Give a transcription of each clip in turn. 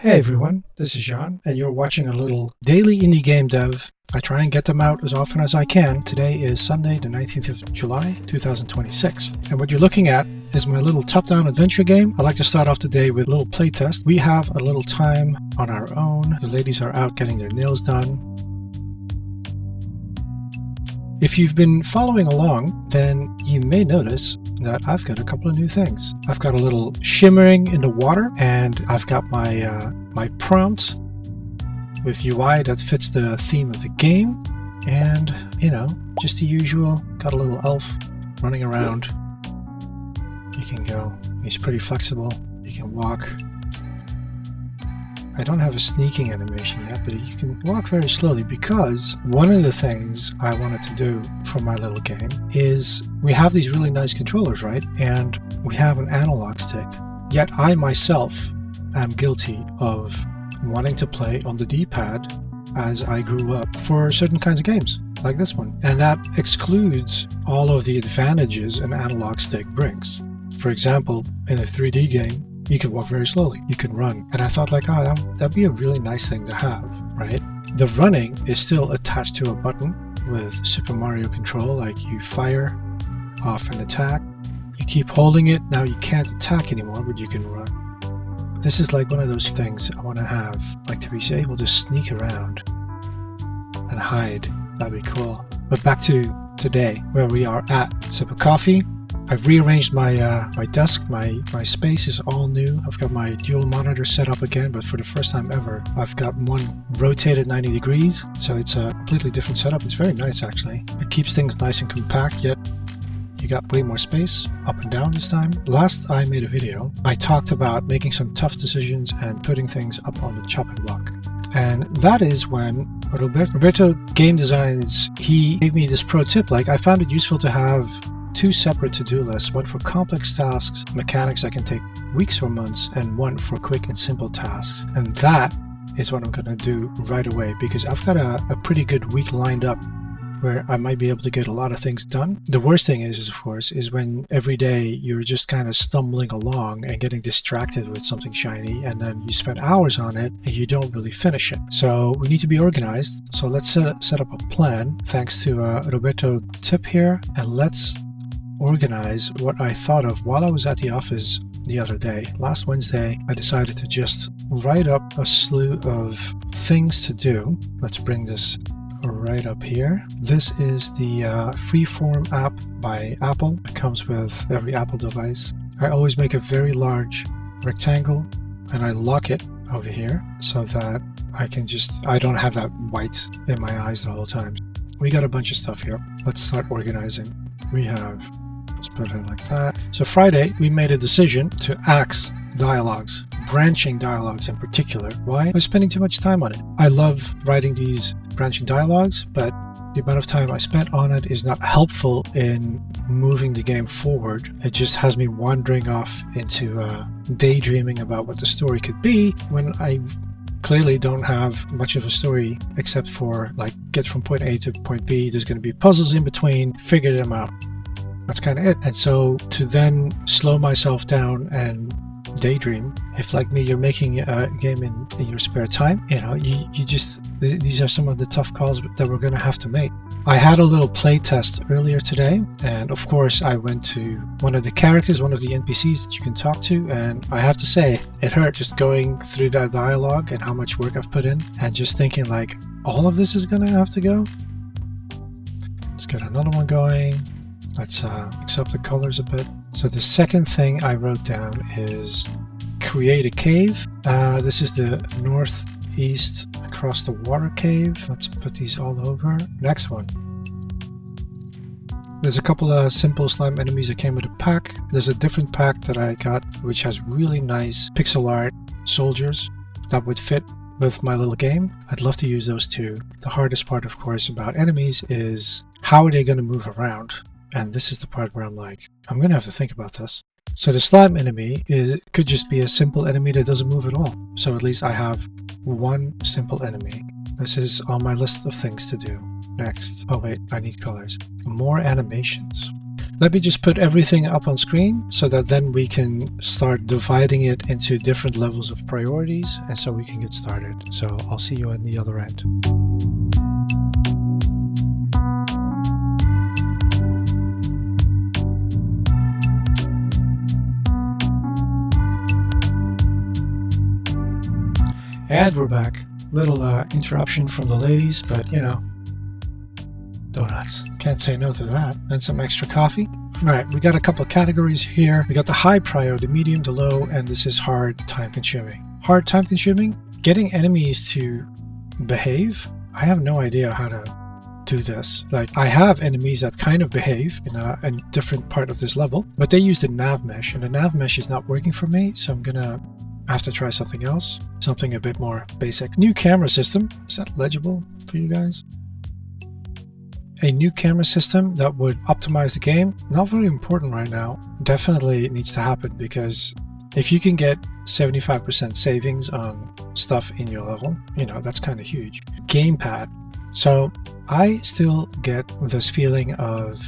Hey everyone, this is Jean, and you're watching a little daily indie game dev. I try and get them out as often as I can. Today is Sunday, the 19th of July, 2026. And what you're looking at is my little top-down adventure game. I like to start off the day with a little playtest. We have a little time on our own. The ladies are out getting their nails done. If you've been following along, then you may notice that I've got a couple of new things. I've got a little shimmering in the water, and I've got my my prompt with UI that fits the theme of the game, and you know, just the usual. Got a little elf running around. You can go. He's pretty flexible. You can walk. I don't have a sneaking animation yet, but you can walk very slowly, because one of the things I wanted to do for my little game is we have these really nice controllers, right? And we have an analog stick. Yet I myself am guilty of wanting to play on the D-pad as I grew up for certain kinds of games, like this one. And that excludes all of the advantages an analog stick brings. For example, in a 3D game, you can walk very slowly, you can run. And I thought like, oh, that'd be a really nice thing to have, right? The running is still attached to a button with Super Mario control, like you fire off an attack. You keep holding it, now you can't attack anymore, but you can run. This is like one of those things I want to have, like to be able to sneak around and hide. That'd be cool. But back to today, where we are at. Sip of coffee. I've rearranged my my desk, my space is all new. I've got my dual monitor set up again, but for the first time ever, I've got one rotated 90 degrees, so it's a completely different setup. It's very nice actually. It keeps things nice and compact, yet you got way more space up and down this time. Last I made a video, I talked about making some tough decisions and putting things up on the chopping block. And that is when Roberto Game Designs, he gave me this pro tip. Like, I found it useful to have two separate to-do lists, one for complex tasks, mechanics that can take weeks or months, and one for quick and simple tasks. And that is what I'm going to do right away, because I've got a pretty good week lined up where I might be able to get a lot of things done. The worst thing is, of course, is when every day you're just kind of stumbling along and getting distracted with something shiny, and then you spend hours on it and you don't really finish it. So we need to be organized. So let's set up a plan, thanks to Roberto tip here, and let's organize what I thought of while I was at the office the other day. Last Wednesday, I decided to just write up a slew of things to do. Let's bring this right up here. This is the Freeform app by Apple. It comes with every Apple device. I always make a very large rectangle and I lock it over here so that I don't have that white in my eyes the whole time. We got a bunch of stuff here. Let's start organizing. Let's put it like that. So Friday, we made a decision to axe dialogues, branching dialogues in particular. Why? I was spending too much time on it. I love writing these branching dialogues, but the amount of time I spent on it is not helpful in moving the game forward. It just has me wandering off into daydreaming about what the story could be, when I clearly don't have much of a story except for like get from point A to point B. There's going to be puzzles in between, figure them out. That's kind of it. And so to then slow myself down and daydream, if like me you're making a game in your spare time, you know, you just, these are some of the tough calls that we're going to have to make. I had a little play test earlier today, and of course I went to one of the characters, one of the NPCs that you can talk to, and I have to say it hurt just going through that dialogue and how much work I've put in, and just thinking like, all of this is going to have to go. Let's get another one going. Let's mix up the colors a bit. So the second thing I wrote down is create a cave. This is the northeast across the water cave. Let's put these all over. Next one. There's a couple of simple slime enemies that came with a pack. There's a different pack that I got which has really nice pixel art soldiers that would fit with my little game. I'd love to use those too. The hardest part, of course, about enemies is how are they going to move around? And this is the part where I'm like, I'm going to have to think about this. So the slime enemy could just be a simple enemy that doesn't move at all. So at least I have one simple enemy. This is on my list of things to do. Next. Oh wait, I need colors. More animations. Let me just put everything up on screen so that then we can start dividing it into different levels of priorities, and so we can get started. So I'll see you on the other end. And we're back. Little interruption from the ladies, but you know, donuts. Can't say no to that. And some extra coffee. Alright, we got a couple of categories here. We got the high priority, medium to low, and this is hard, time consuming. Hard, time consuming? Getting enemies to behave? I have no idea how to do this. Like, I have enemies that kind of behave in a different part of this level, but they use the nav mesh, and the nav mesh is not working for me, so I'm gonna have to try something else, something a bit more basic. New camera system. Is that legible for you guys? A new camera system that would optimize the game. Not very important right now. Definitely it needs to happen, because if you can get 75% savings on stuff in your level, you know, that's kind of huge. Gamepad. So I still get this feeling of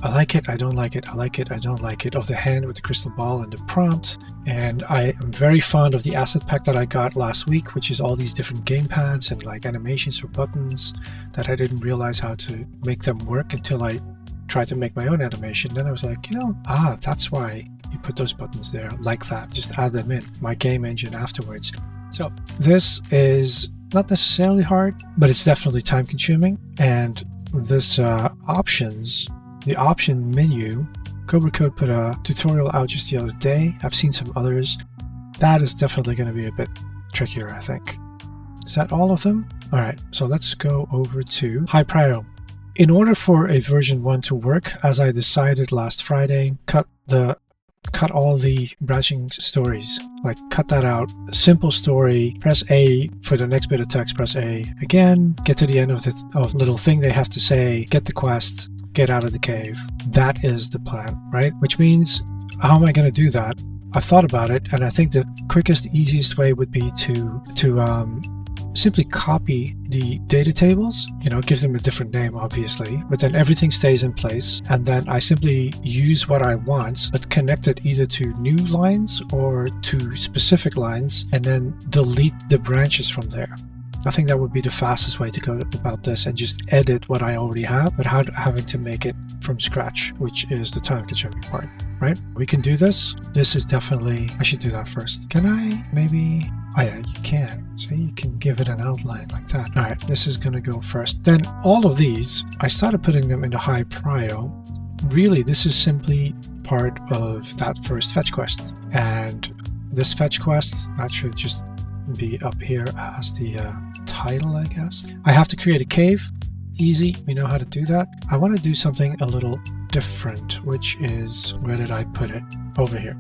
I like it, I don't like it, I like it, I don't like it, of the hand with the crystal ball and the prompt. And I am very fond of the asset pack that I got last week, which is all these different gamepads and like animations for buttons that I didn't realize how to make them work until I tried to make my own animation. Then I was like, you know, that's why you put those buttons there like that. Just add them in my game engine afterwards. So this is not necessarily hard, but it's definitely time consuming. And this options, the option menu, Cobra Code put a tutorial out just the other day. I've seen some others. That is definitely going to be a bit trickier, I think. Is that all of them? All right, so let's go over to high prio. In order for a version 1 to work, as I decided last Friday, cut all the branching stories, like cut that out. Simple story, press A for the next bit of text, press A again, get to the end of the little thing they have to say, get the quest, get out of the cave. That is the plan, right? Which means, how am I going to do that? I've thought about it, and I think the quickest, easiest way would be to simply copy the data tables, you know, give them a different name, obviously, but then everything stays in place. And then I simply use what I want, but connect it either to new lines or to specific lines, and then delete the branches from there. I think that would be the fastest way to go about this, and just edit what I already have without having to make it from scratch, which is the time consuming part, right? We can do this. This is definitely, I should do that first. Can I maybe? Oh yeah, you can. So you can give it an outline like that. All right, this is gonna go first. Then all of these, I started putting them into high prio. Really, this is simply part of that first fetch quest. And this fetch quest, that should just be up here as the title, I guess. I have to create a cave. Easy, we know how to do that. I want to do something a little different, which is, where did I put it? Over here.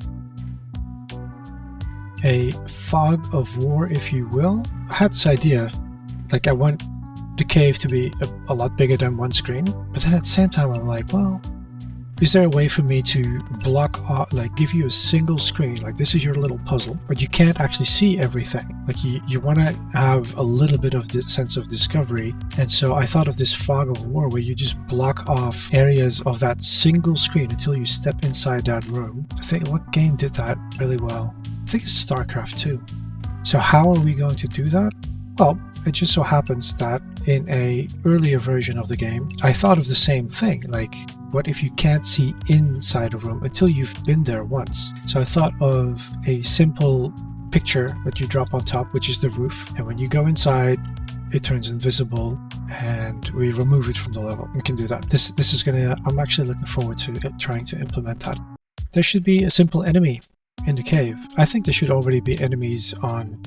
A fog of war, if you will. I had this idea, like I want the cave to be a lot bigger than one screen, but then at the same time I'm like, well, is there a way for me to block off, like give you a single screen, like this is your little puzzle, but you can't actually see everything. Like you want to have a little bit of the sense of discovery. And so I thought of this fog of war where you just block off areas of that single screen until you step inside that room. I think, what game did that really well? I think it's StarCraft 2. So how are we going to do that? Well, it just so happens that in a earlier version of the game, I thought of the same thing. Like, what if you can't see inside a room until you've been there once? So I thought of a simple picture that you drop on top, which is the roof. And when you go inside, it turns invisible and we remove it from the level. We can do that. This is gonna, I'm actually looking forward to trying to implement that. There should be a simple enemy in the cave. I think there should already be enemies on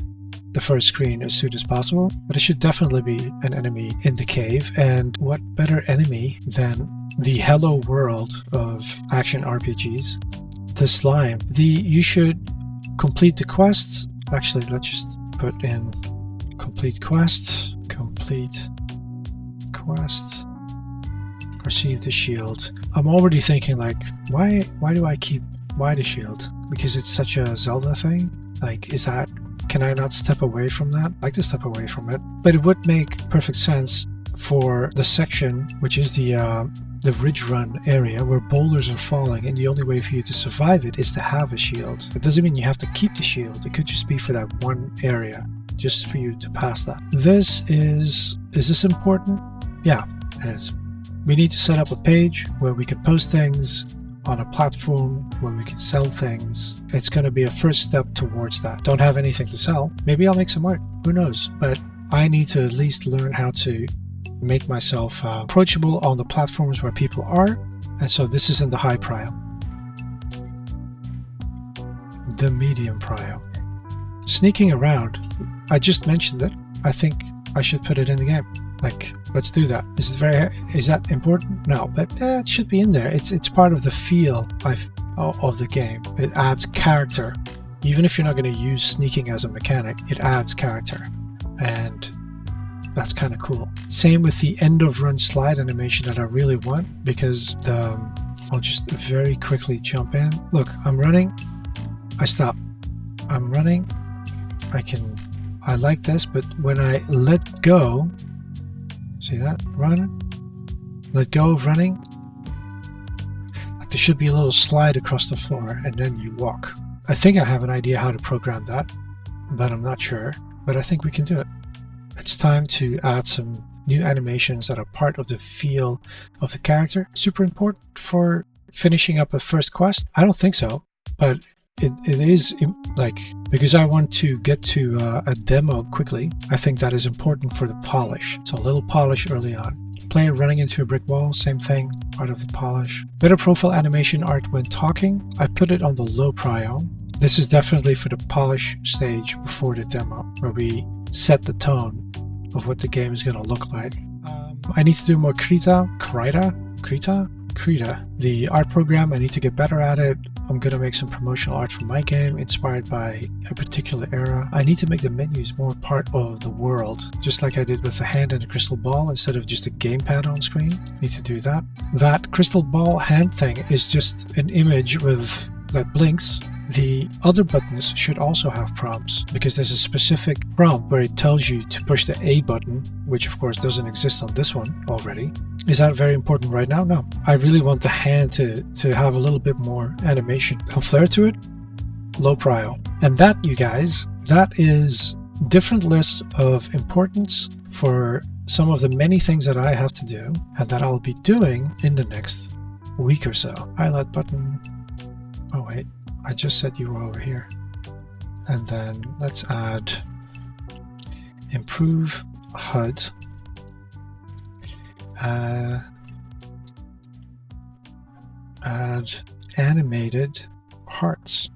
the first screen as soon as possible, but it should definitely be an enemy in the cave. And what better enemy than the hello world of action RPGs, the slime. You should complete the quests. Actually, let's just put in complete quest, receive the shield. I'm already thinking like, why do I keep the shield? Because it's such a Zelda thing. Like, can I not step away from that? I'd like to step away from it, but it would make perfect sense for the section, which is the the ridge run area where boulders are falling, and the only way for you to survive it is to have a shield. It doesn't mean you have to keep the shield. It could just be for that one area, just for you to pass that. Is this important? Yeah, it is. We need to set up a page where we can post things on a platform where we can sell things. It's going to be a first step towards that. Don't have anything to sell. Maybe I'll make some art. Who knows? But I need to at least learn how to make myself approachable on the platforms where people are. And so this is in the high prio. The medium prio. Sneaking around. I just mentioned it. I think I should put it in the game. Like, let's do that. Is that important? No, but it should be in there. It's part of the feel of the game. It adds character. Even if you're not going to use sneaking as a mechanic, it adds character. And that's kind of cool. Same with the end of run slide animation that I really want, because I'll just very quickly jump in. Look, I'm running. I stop. I'm running. I like this, but when I let go, see that? Run. Let go of running. Like there should be a little slide across the floor and then you walk. I think I have an idea how to program that, but I'm not sure. But I think we can do it. It's time to add some new animations that are part of the feel of the character. Super important for finishing up a first quest? I don't think so, but it is, like, because I want to get to a demo quickly. I think that is important for the polish. So a little polish early on. Player running into a brick wall, same thing, part of the polish. Better profile animation art when talking. I put it on the low prio. This is definitely for the polish stage before the demo, where we set the tone of what the game is going to look like. I need to do more Krita, the art program. I need to get better at it. I'm going to make some promotional art for my game inspired by a particular era. I need to make the menus more part of the world, just like I did with the hand and the crystal ball instead of just a gamepad on screen. Need to do that. That crystal ball hand thing is just an image with that blinks. The other buttons should also have prompts, because there's a specific prompt where it tells you to push the A button, which of course doesn't exist on this one already. Is that very important right now? No. I really want the hand to have a little bit more animation and flair to it. Low prio. And that, you guys, that is different lists of importance for some of the many things that I have to do and that I'll be doing in the next week or so. Highlight button. Oh wait. I just said you were over here. And then let's add improve HUD. Add animated hearts.